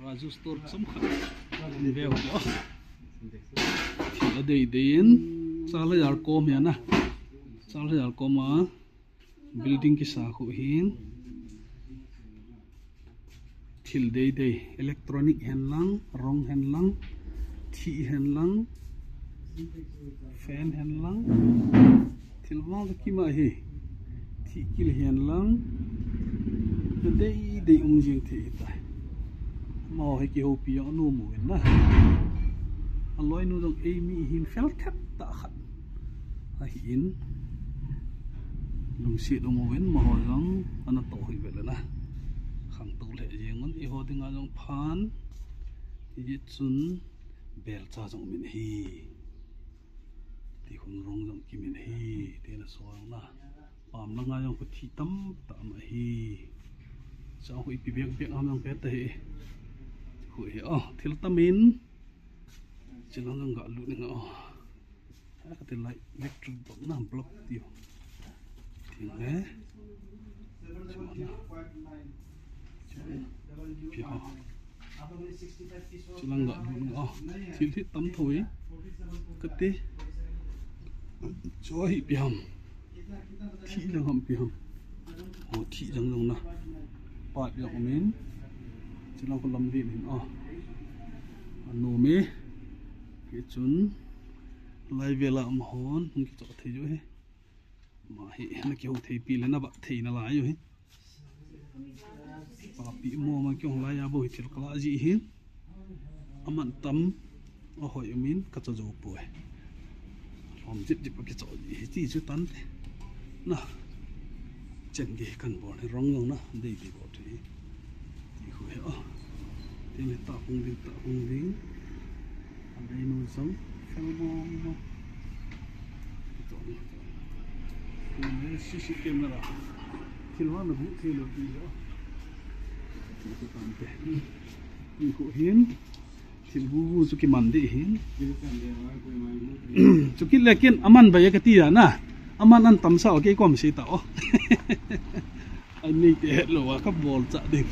Raju store some veo ko thil dei dein sala yar kom ya na sala yar koma building ki sa khu hin thil dei electronic hen lang rong hen lang thi hen lang fan hen lang thil wang ki ma hi thi kil hen lang dei jing thi ta mo hay ki ho pi anu mu na aloi nu dong mi hin fel thap ta khat a hin lung si do mo wen mo jong ana to hi vel na khang tu le jengon i ho dinga jong phan yi chun bel cha jong min hi ti khun rong jong ki min hi te na so na pam na nga jong ko thi tam ta ma hi sa hui pi biak biak am jong pe te hi hui thil tamin chilang jong ga lu ni nga ka te lai electric dom na block ti ting le chilang ga lu nga thil thi tam thoi ka te choi piam thi lang ham piam thi jang jong na pa biak min chilang ko lam vi min anu me ke chun lai vela am hon ki to thei jo he ma hi na ki ho thei pi le na ba thei na la yo he pa pi mo ma kyong la ya bo hi thil kala ji hin aman tam a hoi min ka cho jo po he om jip jip ki cho hi ti chu tan na chen ge kan bo ne rong long na dei bi bo thi ti khu he te me ta hung ding đây nuôi sống theo mong nó xí kem là thiên hoa nó vũ thiên là gì đó cái toàn thể đi cụ hiến thì vu cho cái màn đi hiến cho cái lệ kiên aman vậy cái tia na aman ăn tắm sao cái com xí tao anh này cái hết rồi các bol chạ đẹp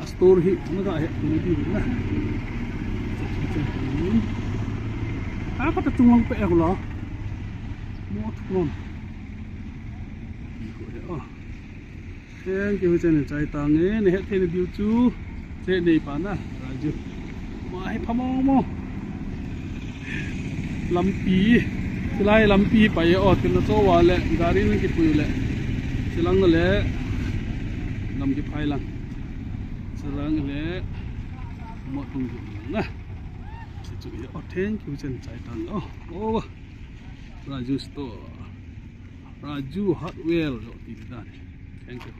store hit nó gọi hết nó đi na apa tu long pe aku lo mo tu long thank you chen chai ta nge ne het the view chu che nei pa na raju ma hai phamong mo lampi silai lampi pa ye o tin so wa le gari ni ki pu le silang le lam ki phai lang silang le mo tung na thank you chen chai tang Raju store Raju hardware thank you.